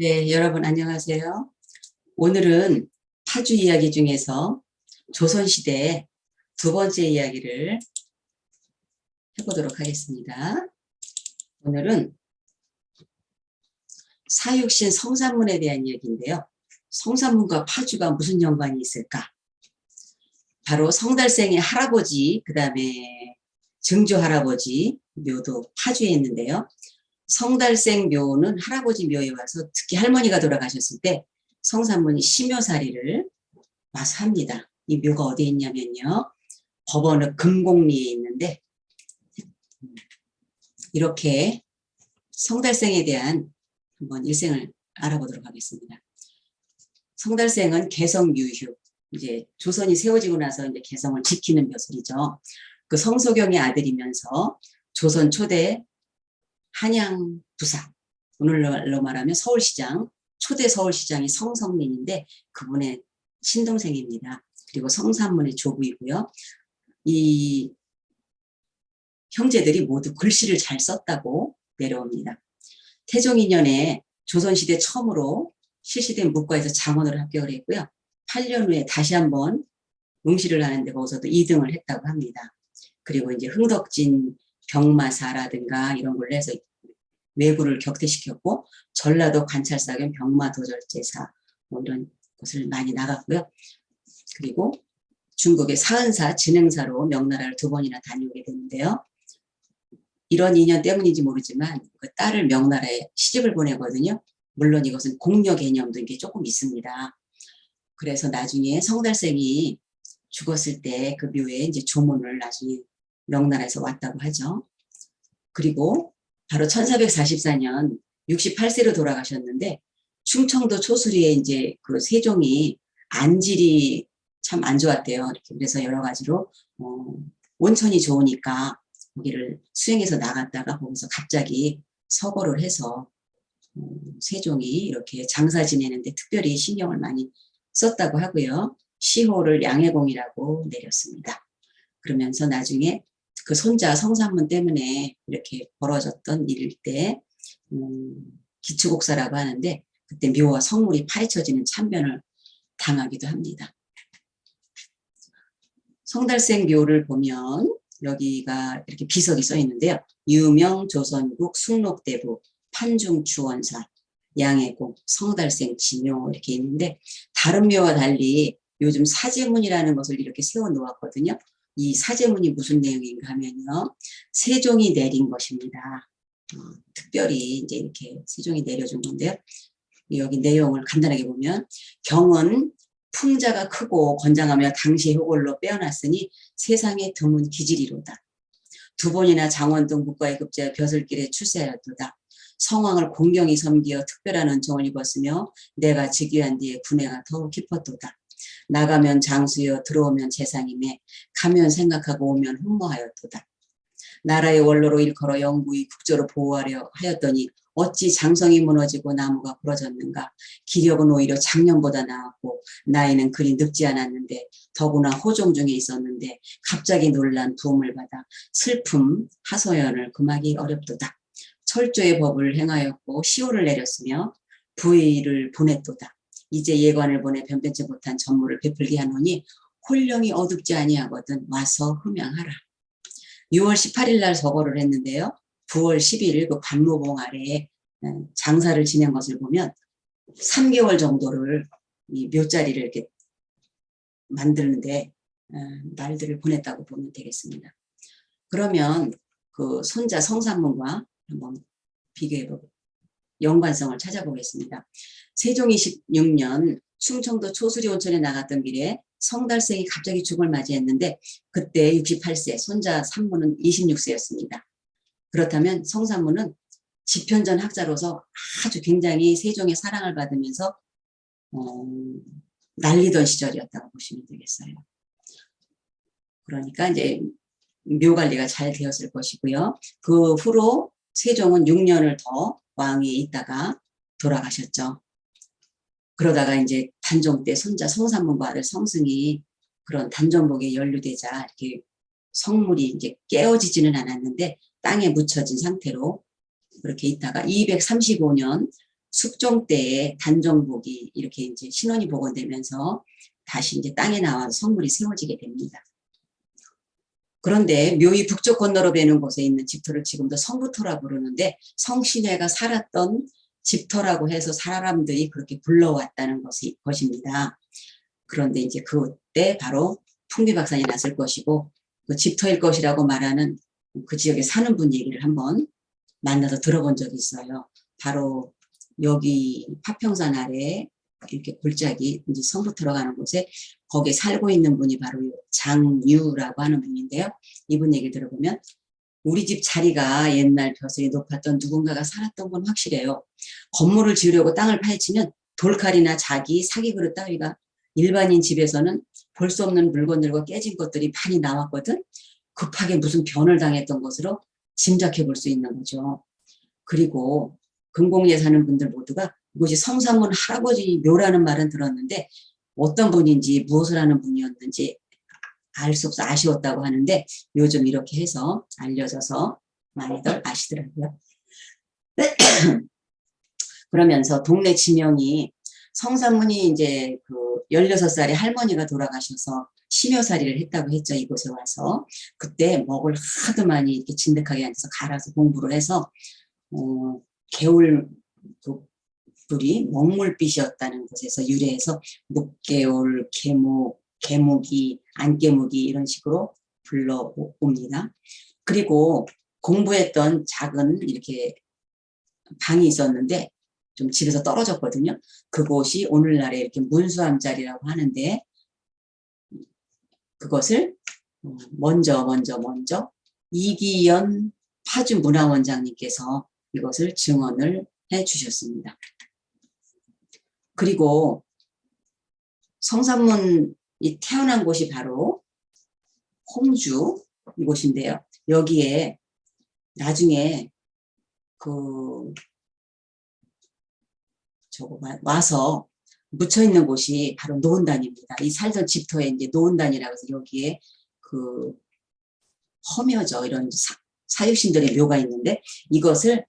네, 여러분 안녕하세요. 오늘은 파주 이야기 중에서 조선시대 두 번째 이야기를 해보도록 하겠습니다. 오늘은 사육신 성산문에 대한 이야기인데요. 성산문과 파주가 무슨 연관이 있을까? 바로 성달생의 할아버지, 그 다음에 증조 할아버지 묘도 파주에 있는데요. 성달생 묘는 할아버지 묘에 와서 특히 할머니가 돌아가셨을 때 성산문이 심묘살이를 와서 합니다. 이 묘가 어디에 있냐면요. 법원은 금곡리에 있는데 이렇게 성달생에 대한 한번 일생을 알아보도록 하겠습니다. 성달생은 개성유휴, 이제 조선이 세워지고 나서 이제 개성을 지키는 묘술이죠. 그 성소경의 아들이면서 조선 초대 한양 부사, 오늘날로 말하면 서울시장, 초대 서울시장이 성성민인데 그분의 친동생입니다. 그리고 성산문의 조부이고요. 이 형제들이 모두 글씨를 잘 썼다고 내려옵니다. 태종 2년에 조선시대 처음으로 실시된 문과에서 장원으로 합격을 했고요. 8년 후에 다시 한번 응시를 하는데 거기서도 2등을 했다고 합니다. 그리고 이제 흥덕진 병마사라든가 이런 걸로 해서 외구를 격퇴시켰고 전라도 관찰사겸 병마도절제사 뭐 이런 것을 많이 나갔고요. 그리고 중국의 사은사 진흥사로 명나라를 2번이나 다녀오게 됐는데요. 이런 인연 때문인지 모르지만 그 딸을 명나라에 시집을 보내거든요. 물론 이것은 공여 개념도 이게 조금 있습니다. 그래서 나중에 성달생이 죽었을 때 그 묘에 이제 조문을 나중에 명나라에서 왔다고 하죠. 그리고 바로 1444년 68세로 돌아가셨는데 충청도 초수리에 이제 그 세종이 안질이 참 안 좋았대요. 이렇게 그래서 여러 가지로 온천이 좋으니까 거기를 수행해서 나갔다가 거기서 갑자기 서거를 해서 세종이 이렇게 장사 지내는데 특별히 신경을 많이 썼다고 하고요. 시호를 양해공이라고 내렸습니다. 그러면서 나중에 그 손자 성산문 때문에 이렇게 벌어졌던 일일 때 기축옥사라고 하는데 그때 묘와 성물이 파헤쳐지는 참변을 당하기도 합니다. 성달생 묘를 보면 여기가 이렇게 비석이 써 있는데요. 유명 조선국 숭록대부 판중추원사 양해공 성달생 지묘 이렇게 있는데 다른 묘와 달리 요즘 사제문이라는 것을 이렇게 세워 놓았거든요. 이 사제문이 무슨 내용인가 하면요. 세종이 내린 것입니다. 특별히 이제 이렇게 세종이 내려준 건데요. 여기 내용을 간단하게 보면 경은 풍자가 크고 건장하며 당시 효골로 빼어났으니 세상에 드문 기질이로다. 2번이나 장원 등 국가의 급제하 벼슬길에 출세하였도다. 성왕을 공경히 섬기어 특별한 은총을 입었으며 내가 즉위한 뒤에 군해가 더욱 깊었도다. 나가면 장수여 들어오면 재상임에 가면 생각하고 오면 흠모하였도다. 나라의 원로로 일컬어 영구히 국조로 보호하려 하였더니 어찌 장성이 무너지고 나무가 부러졌는가. 기력은 오히려 작년보다 나았고 나이는 그리 늙지 않았는데 더구나 호종 중에 있었는데 갑자기 놀란 부음을 받아 슬픔 하소연을 금하기 어렵도다. 철조의 법을 행하였고 시호를 내렸으며 부의를 보냈도다. 이제 예관을 보내 변변치 못한 전무를 베풀게 하노니 홀령이 어둡지 아니하거든 와서 흠양하라. 6월 18일 날 서거를 했는데요. 9월 11일 그 관무봉 아래에 장사를 지낸 것을 보면 3개월 정도를 이 묘자리를 이렇게 만드는데 날들을 보냈다고 보면 되겠습니다. 그러면 그 손자 성산문과 한번 비교해보고 연관성을 찾아보겠습니다. 세종 26년 충청도 초수리 온천에 나갔던 길에 성달생이 갑자기 죽음을 맞이했는데 그때 68세, 손자 산문은 26세였습니다. 그렇다면 성산문은 지편전 학자로서 아주 굉장히 세종의 사랑을 받으면서 날리던 시절이었다고 보시면 되겠어요. 그러니까 이제 묘관리가 잘 되었을 것이고요. 그 후로 세종은 6년을 더 왕위에 있다가 돌아가셨죠. 그러다가 이제 단종 때 손자 성산문과 아들 성승이 그런 단종복에 연루되자 이렇게 성물이 이제 깨어지지는 않았는데 땅에 묻혀진 상태로 그렇게 있다가 235년 숙종 때에 단정복이 이렇게 이제 신원이 복원되면서 다시 이제 땅에 나와서 성물이 세워지게 됩니다. 그런데 묘의 북쪽 건너로 베는 곳에 있는 집터를 지금도 성부터라 부르는데 성신혜가 살았던 집터라고 해서 사람들이 그렇게 불러왔다는 것입니다. 그런데 이제 그때 바로 풍비박산이 났을 것이고 그 집터일 것이라고 말하는 그 지역에 사는 분 얘기를 한번 만나서 들어본 적이 있어요. 바로 여기 파평산 아래에 이렇게 골짜기 이제 성부 들어가는 곳에 거기에 살고 있는 분이 바로 장유라고 하는 분인데요. 이분 얘기 들어보면 우리 집 자리가 옛날 벼슬이 높았던 누군가가 살았던 건 확실해요. 건물을 지으려고 땅을 파헤치면 돌칼이나 자기, 사기 그릇 따위가 일반인 집에서는 볼 수 없는 물건들과 깨진 것들이 많이 나왔거든. 급하게 무슨 변을 당했던 것으로 짐작해 볼 수 있는 거죠. 그리고 금공리에 사는 분들 모두가 이곳이 성삼문 할아버지 묘라는 말은 들었는데 어떤 분인지 무엇을 하는 분이었는지 알 수 없어 아쉬웠다고 하는데 요즘 이렇게 해서 알려져서 많이들 아시더라고요. 그러면서 동네 지명이 성삼문이 이제 그 16살에 할머니가 돌아가셔서 심여살이를 했다고 했죠. 이곳에 와서. 그때 먹을 하도 많이 이렇게 진득하게 앉아서 갈아서 공부를 해서 개울 불이 먹물빛이었다는 곳에서 유래해서 묵개울, 개목, 개묵이, 안개묵이 이런 식으로 불러옵니다. 그리고 공부했던 작은 이렇게 방이 있었는데 좀 집에서 떨어졌거든요. 그곳이 오늘날에 이렇게 문수함자리라고 하는데 그것을 먼저 이기연 파주문화원장님께서 이것을 증언을 해 주셨습니다. 그리고 성삼문이 태어난 곳이 바로 홍주 이곳인데요. 여기에 나중에 와서 묻혀 있는 곳이 바로 노은단입니다. 이 살던 집터에 이제 노은단이라고 해서 여기에 허묘죠. 이런 사육신들의 묘가 있는데 이것을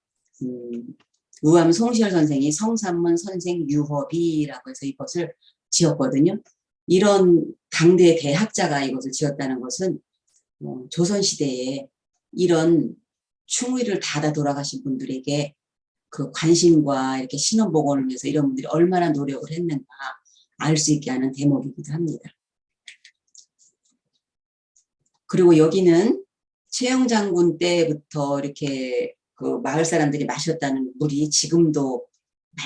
우암 송시열 선생이 성삼문 선생 유허비라고 해서 이것을 지었거든요. 이런 당대 대학자가 이것을 지었다는 것은 조선시대에 이런 충의를 닫아 돌아가신 분들에게 그 관심과 이렇게 신원복원을 위해서 이런 분들이 얼마나 노력을 했는가 알 수 있게 하는 대목이기도 합니다. 그리고 여기는 최영 장군 때부터 이렇게 그 마을 사람들이 마셨다는 물이 지금도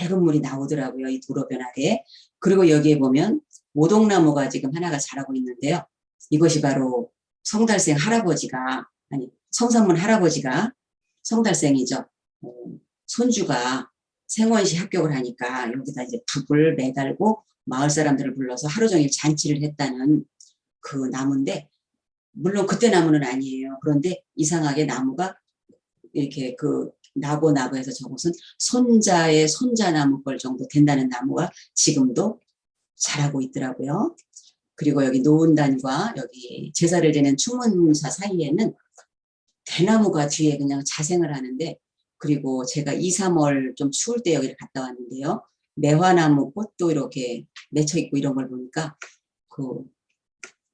맑은 물이 나오더라고요. 이 도로변 아래. 그리고 여기에 보면 오동나무가 지금 하나가 자라고 있는데요. 이것이 바로 성달생 할아버지가 아니 성삼문 할아버지가 성달생이죠. 손주가 생원시 합격을 하니까 여기다 이제 북을 매달고 마을 사람들을 불러서 하루 종일 잔치를 했다는 그 나무인데 물론 그때 나무는 아니에요. 그런데 이상하게 나무가 이렇게 그 나고 해서 저것은 손자의 손자나무 걸 정도 된다는 나무가 지금도 자라고 있더라고요. 그리고 여기 노은단과 여기 제사를 지낸 충문사 사이에는 대나무가 뒤에 그냥 자생을 하는데 그리고 제가 2, 3월 좀 추울 때 여기를 갔다 왔는데요. 매화나무 꽃도 이렇게 맺혀 있고 이런 걸 보니까 그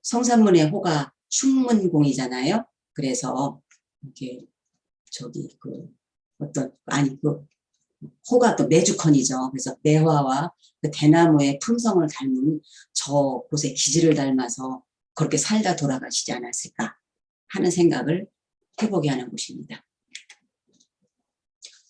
성산문의 호가 충문공이잖아요. 그래서 이렇게 저기 호가 또 매주컨이죠. 그래서 매화와 그 대나무의 품성을 닮은 저 곳의 기질을 닮아서 그렇게 살다 돌아가시지 않았을까 하는 생각을 해보게 하는 곳입니다.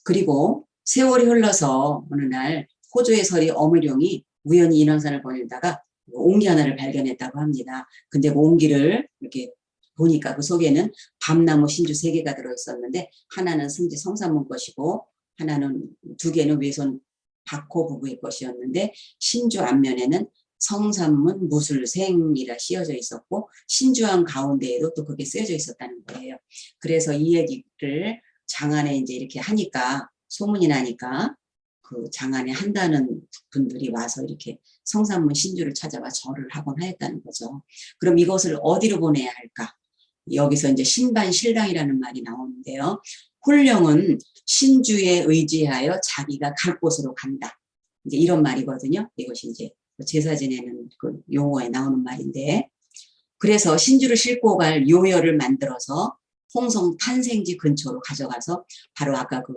그리고 세월이 흘러서 어느 날 호조의 서리 어물용이 우연히 인왕산을 거닐다가 옹기 하나를 발견했다고 합니다. 근데 그 옹기를 이렇게 보니까 그 속에는 밤나무 신주 3개가 들어있었는데 하나는 승지 성삼문 것이고 하나는 2개는 외손 박호 부부의 것이었는데 신주 앞면에는 성삼문 무술생이라 씌어져 있었고 신주암 가운데에도 또 그게 쓰여져 있었다는 거예요. 그래서 이 얘기를 장안에 이제 이렇게 하니까 소문이 나니까 그 장안에 한다는 분들이 와서 이렇게 성삼문 신주를 찾아와 절을 하곤 하였다는 거죠. 그럼 이것을 어디로 보내야 할까? 여기서 이제 신반 실당이라는 말이 나오는데요. 홀령은 신주에 의지하여 자기가 갈 곳으로 간다. 이제 이런 말이거든요. 이것이 이제 제사 지내는 그 용어에 나오는 말인데, 그래서 신주를 싣고 갈 요여를 만들어서 홍성 탄생지 근처로 가져가서 바로 아까 그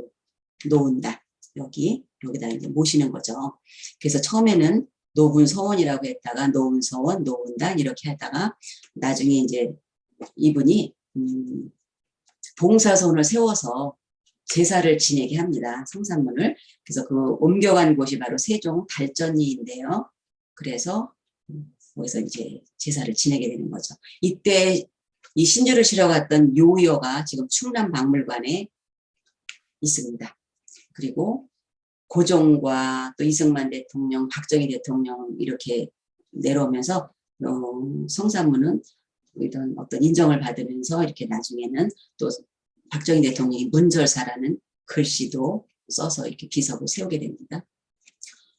놓은다. 여기다 이제 모시는 거죠. 그래서 처음에는 노분서원이라고 했다가 노운서원, 노운단 이렇게 하다가 나중에 이제 이분이 봉사선을 세워서 제사를 지내게 합니다. 성산문을. 그래서 그 옮겨간 곳이 바로 세종 달전리인데요. 그래서 거기서 이제 제사를 지내게 되는 거죠. 이때 이 신주를 실어 갔던 요여가 지금 충남박물관에 있습니다. 그리고 고종과 또 이승만 대통령, 박정희 대통령 이렇게 내려오면서 성산문은 이런 어떤 인정을 받으면서 이렇게 나중에는 또 박정희 대통령이 문절사라는 글씨도 써서 이렇게 비석을 세우게 됩니다.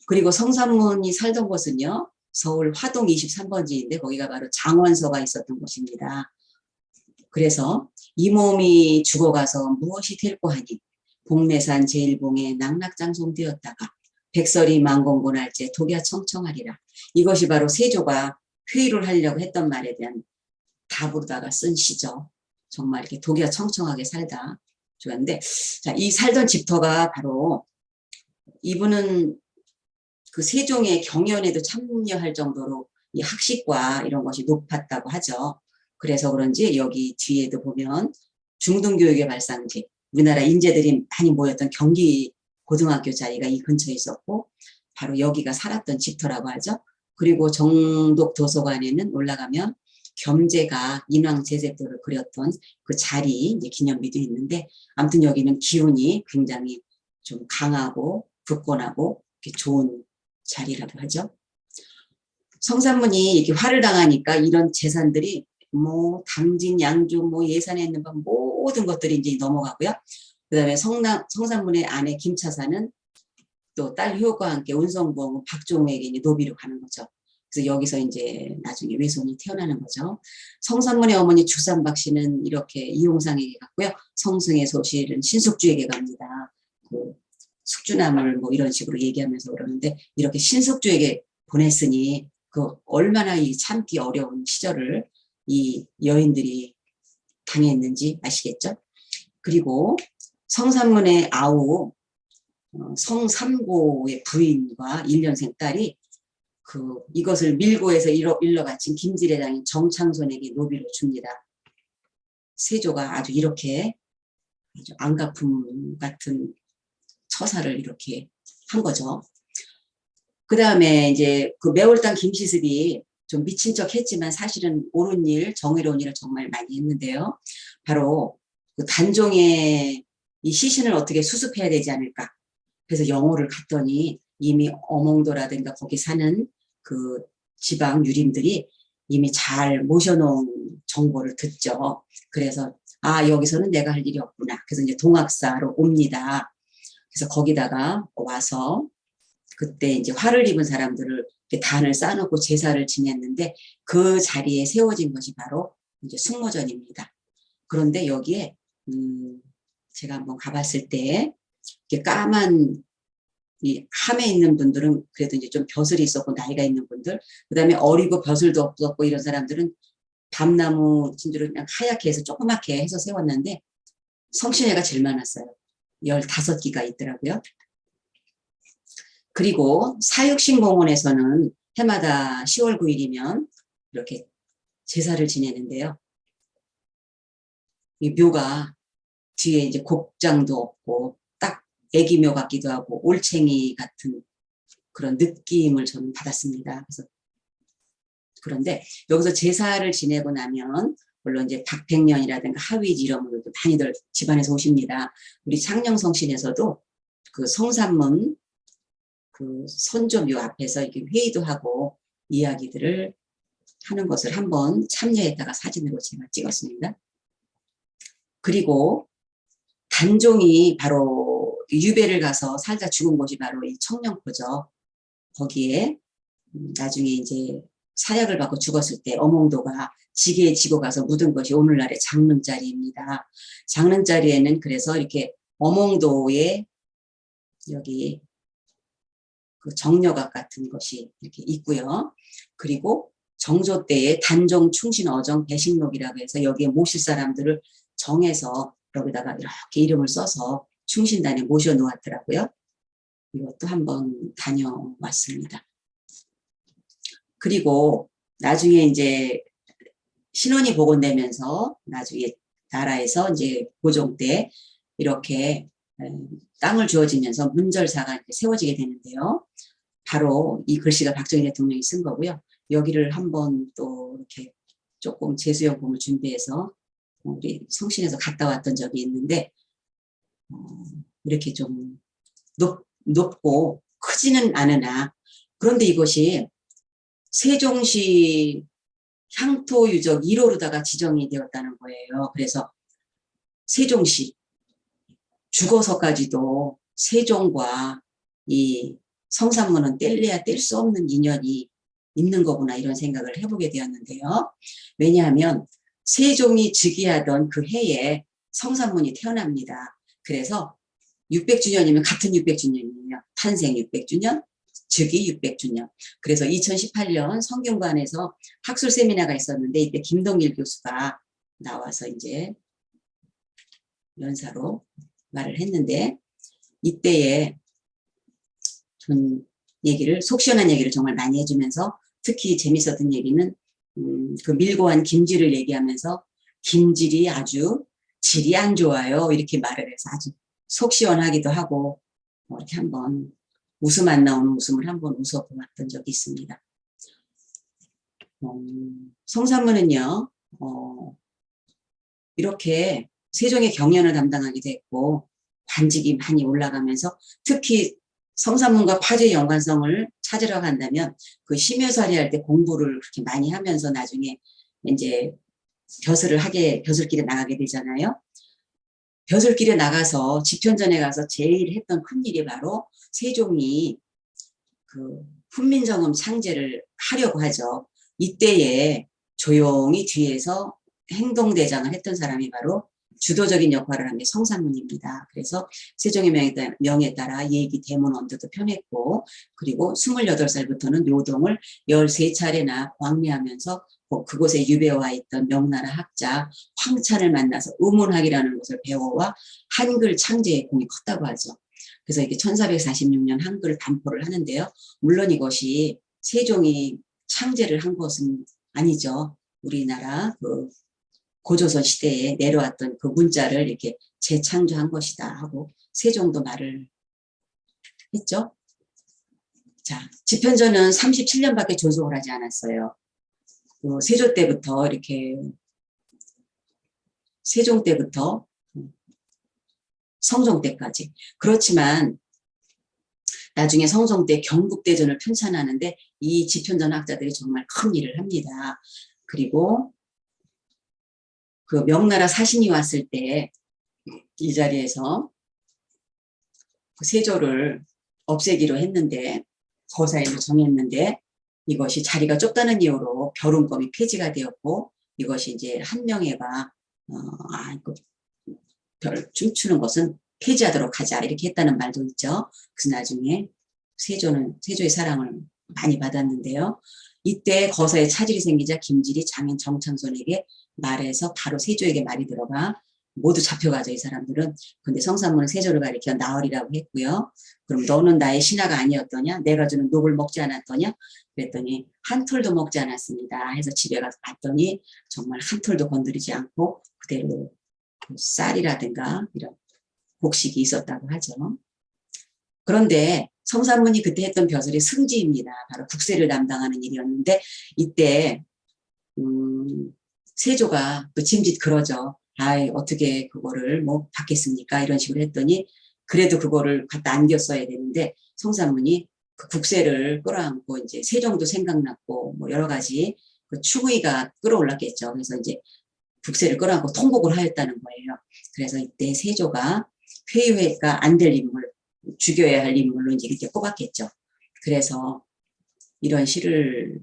그리고 성산문이 살던 곳은요, 서울 화동 23번지인데 거기가 바로 장원서가 있었던 곳입니다. 그래서 이 몸이 죽어가서 무엇이 될꼬 하니 복내산 제일봉에 낙낙장송되었다가 백설이 만공곤할제 독야 청청하리라. 이것이 바로 세조가 회의를 하려고 했던 말에 대한 답으로다가 쓴 시죠. 정말 이렇게 독야 청청하게 살다 죽었는데, 자, 이 살던 집터가 바로 이분은 그 세종의 경연에도 참여할 정도로 이 학식과 이런 것이 높았다고 하죠. 그래서 그런지 여기 뒤에도 보면 중등교육의 발상지, 우리나라 인재들이 많이 모였던 경기 고등학교 자리가 이 근처에 있었고 바로 여기가 살았던 집터라고 하죠. 그리고 정독 도서관에는 올라가면 겸재가 인왕제색도를 그렸던 그 자리 이제 기념비도 있는데, 아무튼 여기는 기운이 굉장히 좀 강하고 굳건하고 이렇게 좋은 자리라고 하죠. 성산문이 이렇게 화를 당하니까 이런 재산들이 뭐 당진, 양주, 뭐 예산에 있는 방 모든 것들이 이제 넘어가고요. 그다음에 성산문의 아내 김차사는 또 딸 효과 함께 운성부엉 박종우에게 이제 노비로 가는 거죠. 그래서 여기서 이제 나중에 외손이 태어나는 거죠. 성산문의 어머니 주산박 씨는 이렇게 이용상에게 갔고요. 성승의 소실은 신숙주에게 갑니다. 그 숙주나물 뭐 이런 식으로 얘기하면서 그러는데, 이렇게 신숙주에게 보냈으니 그 얼마나 이 참기 어려운 시절을 이 여인들이 당했는지 아시겠죠? 그리고 성산문의 아우 성삼고의 부인과 1년생 딸이 이것을 밀고해서 일러 바친 김지례장인 정창손에게 노비로 줍니다. 세조가 아주 이렇게 아주 안가품 같은 처사를 이렇게 한 거죠. 그 다음에 이제 그 매월당 김시습이 좀 미친 척 했지만 사실은 옳은 일, 정의로운 일을 정말 많이 했는데요. 바로 그 단종의 이 시신을 어떻게 수습해야 되지 않을까. 그래서 영호를 갔더니 이미 어몽도라든가 거기 사는 그 지방 유림들이 이미 잘 모셔놓은 정보를 듣죠. 그래서 여기서는 내가 할 일이 없구나. 그래서 이제 동학사로 옵니다. 그래서 거기다가 와서 그때 이제 화를 입은 사람들을 단을 쌓아놓고 제사를 지냈는데 그 자리에 세워진 것이 바로 이제 숙모전입니다. 그런데 여기에 제가 한번 가봤을 때 이렇게 까만 이 함에 있는 분들은 그래도 이제 좀 벼슬이 있었고 나이가 있는 분들, 그다음에 어리고 벼슬도 없었고 이런 사람들은 밤나무 진주를 그냥 하얗게 해서 조그맣게 해서 세웠는데 성신회가 제일 많았어요. 15기가 있더라고요. 그리고 사육신공원에서는 해마다 10월 9일이면 이렇게 제사를 지내는데요. 이 묘가 뒤에 이제 곡장도 없고 딱 애기묘 같기도 하고 올챙이 같은 그런 느낌을 저는 받았습니다. 그런데 여기서 제사를 지내고 나면 물론 이제 박백년이라든가 하위지 이런 분들도 많이들 집안에서 오십니다. 우리 창녕성신에서도 그 성산문 그 선조묘 앞에서 이렇게 회의도 하고 이야기들을 하는 것을 한번 참여했다가 사진으로 제가 찍었습니다. 그리고 단종이 바로 유배를 가서 살다 죽은 곳이 바로 이 청령포죠. 거기에 나중에 이제 사약을 받고 죽었을 때 어몽도가 지게에 지고 가서 묻은 것이 오늘날의 장릉자리입니다. 장릉자리에는 그래서 이렇게 어몽도에 여기 그 정려각 같은 것이 이렇게 있고요. 그리고 정조 때의 단종, 충신, 어정, 배식록이라고 해서 여기에 모실 사람들을 정해서 여기다가 이렇게 이름을 써서 충신단에 모셔 놓았더라고요. 이것도 한번 다녀왔습니다. 그리고 나중에 이제 신원이 복원되면서 나중에 나라에서 이제 고종 때 이렇게 땅을 주어지면서 문절사가 세워지게 되는데요. 바로 이 글씨가 박정희 대통령이 쓴 거고요. 여기를 한번 또 이렇게 조금 제수용품을 준비해서 우리 성신에서 갔다 왔던 적이 있는데 이렇게 좀 높고 크지는 않으나 그런데 이것이 세종시 향토유적 1호로다가 지정이 되었다는 거예요. 그래서 세종시 죽어서까지도 세종과 이 성산문은 뗄래야 뗄 수 없는 인연이 있는 거구나 이런 생각을 해보게 되었는데요. 왜냐하면 세종이 즉위하던 그 해에 성산문이 태어납니다. 그래서 600주년이면 같은 600주년이에요. 탄생 600주년, 즉위 600주년. 그래서 2018년 성균관에서 학술 세미나가 있었는데 이때 김동길 교수가 나와서 이제 연사로 말을 했는데 이때에 전 얘기를 속 시원한 얘기를 정말 많이 해주면서 특히 재밌었던 얘기는 그 밀고한 김질을 얘기하면서 김질이 아주 질이 안 좋아요 이렇게 말을 해서 아주 속 시원하기도 하고 이렇게 한번 웃음 안 나오는 웃음을 한번 웃어보았던 적이 있습니다. 성산문은요 이렇게 세종의 경연을 담당하게 됐고 관직이 많이 올라가면서 특히 성산문과 화제의 연관성을 찾으러 간다면 그 심효살이 할 때 공부를 그렇게 많이 하면서 나중에 이제 벼슬길에 나가게 되잖아요. 벼슬길에 나가서 집현전에 가서 제일 했던 큰일이 바로 세종이 그 훈민정음 창제를 하려고 하죠. 이때에 조용히 뒤에서 행동대장을 했던 사람이 바로 주도적인 역할을 한 게 성산문입니다. 그래서 세종의 명에 따라 예기 대문 언도도 편했고 그리고 28살부터는 요동을 13차례나 광리하면서 그곳에 유배와 있던 명나라 학자 황찬을 만나서 의문학이라는 것을 배워와 한글 창제의 공이 컸다고 하죠. 그래서 이게 1446년 한글을 반포를 하는데요. 물론 이것이 세종이 창제를 한 것은 아니죠. 우리나라 그 고조선 시대에 내려왔던 그 문자를 이렇게 재창조한 것이다 하고 세종도 말을 했죠. 자, 집현전은 37년밖에 존속을 하지 않았어요. 그 세종 때부터 성종 때까지. 그렇지만 나중에 성종 때 경국대전을 편찬하는데 이 집현전 학자들이 정말 큰 일을 합니다. 그리고 그 명나라 사신이 왔을 때 이 자리에서 그 세조를 없애기로 했는데 거사일로 정했는데 이것이 자리가 좁다는 이유로 별운검이 폐지가 되었고 이것이 이제 한명회가 별 춤추는 것은 폐지하도록 하자 이렇게 했다는 말도 있죠. 그래서 나중에 세조의 사랑을 많이 받았는데요. 이때 거사에 차질이 생기자 김질이 장인 정창손에게 말해서 바로 세조에게 말이 들어가 모두 잡혀가죠. 이 사람들은. 근데 성산문은 세조를 가리켜 나으리라고 했고요. 그럼 너는 나의 신하가 아니었더냐? 내가 주는 녹을 먹지 않았더냐? 그랬더니 한 톨도 먹지 않았습니다. 해서 집에 가서 봤더니 정말 한 톨도 건드리지 않고 그대로 쌀이라든가 이런 곡식이 있었다고 하죠. 그런데 성산문이 그때 했던 벼슬이 승지입니다. 바로 국세를 담당하는 일이었는데 이때 세조가 또 짐짓 그러죠. 어떻게 그거를 뭐 받겠습니까? 이런 식으로 했더니 그래도 그거를 갖다 안겼어야 되는데 성산문이 그 국세를 끌어안고 이제 세종도 생각났고 뭐 여러 가지 그 추구이가 끌어올랐겠죠. 그래서 이제 국세를 끌어안고 통곡을 하였다는 거예요. 그래서 이때 세조가 회유회가 안 될 인물, 죽여야 할 인물로 이제 이렇게 꼽았겠죠. 그래서 이런 시를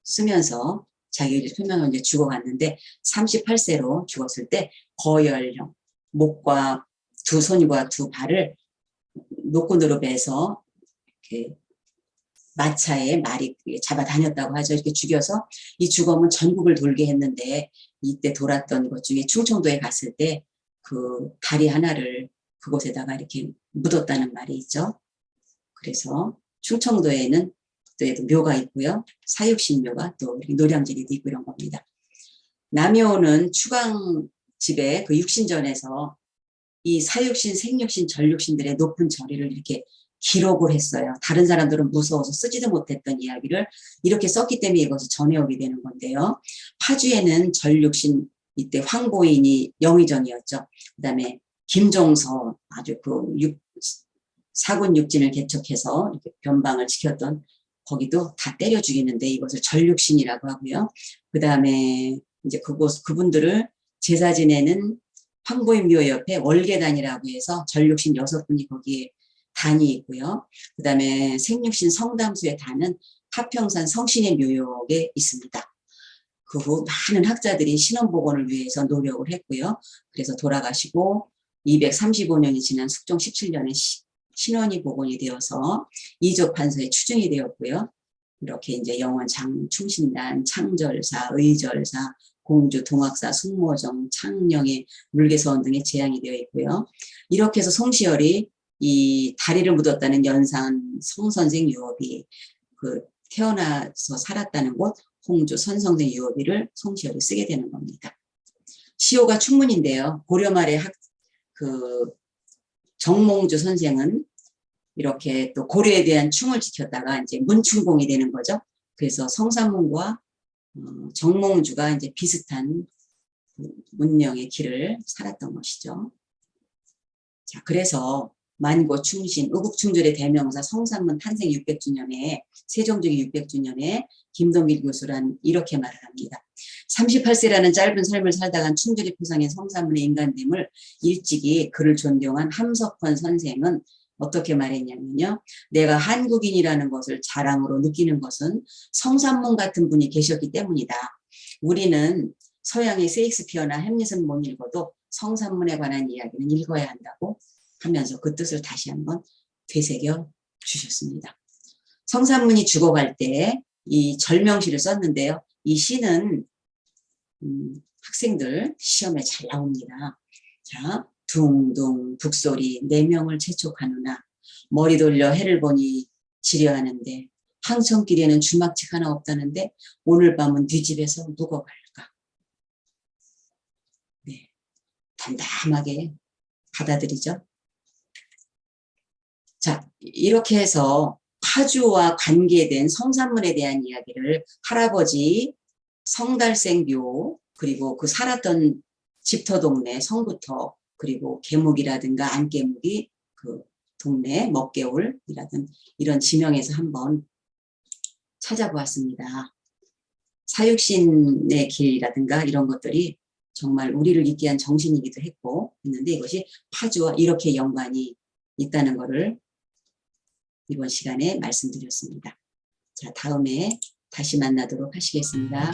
쓰면서 자기 의지를 표명하고 이제 죽어갔는데 38세로 죽었을 때 거열형, 목과 두 손과 두 발을 노끈으로 매서 이렇게 마차에 말이 잡아 다녔다고 하죠. 이렇게 죽여서 이 주검은 전국을 돌게 했는데 이때 돌았던 것 중에 충청도에 갔을 때 그 다리 하나를 그곳에다가 이렇게 묻었다는 말이 있죠. 그래서 충청도에는 또 묘가 있고요. 사육신묘가 또 노량진에도 있고 이런 겁니다. 남해오는 추광집에 그 육신전에서 이 사육신, 생육신, 전육신들의 높은 절의를 이렇게 기록을 했어요. 다른 사람들은 무서워서 쓰지도 못했던 이야기를 이렇게 썼기 때문에 이것이 전해오게 되는 건데요. 파주에는 전육신, 이때 황보인이 영의정이었죠. 그 다음에 김종서, 아주 사군 육진을 개척해서 이렇게 변방을 지켰던, 거기도 다 때려 죽이는데 이것을 전육신이라고 하고요. 그 다음에 이제 그분들을 제사 지내는 황보인 묘 옆에 월계단이라고 해서 전육신 6분이 거기에 단이 있고요. 그 다음에 생육신 성담수의 단은 파평산 성신의 묘역에 있습니다. 그 후 많은 학자들이 신원복원을 위해서 노력을 했고요. 그래서 돌아가시고 235년이 지난 숙종 17년에 신원이 복원이 되어서 이족 판서에 추증이 되었고요. 이렇게 이제 영원 장충신단, 창절사, 의절사, 공주, 동학사, 숙모정, 창령의 물개서원 등의 제향이 되어 있고요. 이렇게 해서 송시열이 이 다리를 묻었다는 연산 성선생 유업이 태어나서 살았다는 곳 홍주 선성생 유업이를 송시열이 쓰게 되는 겁니다. 시호가 충문인데요. 고려 말에 정몽주 선생은 이렇게 또 고려에 대한 충을 지켰다가 이제 문충공이 되는 거죠. 그래서 성삼문과 정몽주가 이제 비슷한 문명의 길을 살았던 것이죠. 자, 그래서 만고 충신, 의국충절의 대명사 성삼문 탄생 600주년에 세종적이 600주년에 김동길 교수란 이렇게 말을 합니다. 38세라는 짧은 삶을 살다간 충절이 표상인 성삼문의 인간됨을 일찍이 그를 존경한 함석헌 선생은 어떻게 말했냐면요. 내가 한국인이라는 것을 자랑으로 느끼는 것은 성삼문 같은 분이 계셨기 때문이다. 우리는 서양의 셰익스피어나 햄릿은 못 읽어도 성삼문에 관한 이야기는 읽어야 한다고 하면서 그 뜻을 다시 한번 되새겨 주셨습니다. 성삼문이 죽어갈 때 이 절명시를 썼는데요. 이 시는 학생들 시험에 잘 나옵니다. 자, 둥둥 북소리 네 명을 재촉하느나 머리 돌려 해를 보니 지려하는데 항천길에는 주막책 하나 없다는데 오늘 밤은 네 집에서 누가 갈까? 네, 담담하게 받아들이죠. 자, 이렇게 해서 파주와 관계된 성삼문에 대한 이야기를 할아버지 성달생 묘 그리고 그 살았던 집터 동네 성부터 그리고 계목이라든가 안계목이 그 동네 먹개울이라든 이런 지명에서 한번 찾아보았습니다. 사육신의 길이라든가 이런 것들이 정말 우리를 있게 한 정신이기도 했는데 이것이 파주와 이렇게 연관이 있다는 것을 이번 시간에 말씀드렸습니다. 자, 다음에 다시 만나도록 하시겠습니다.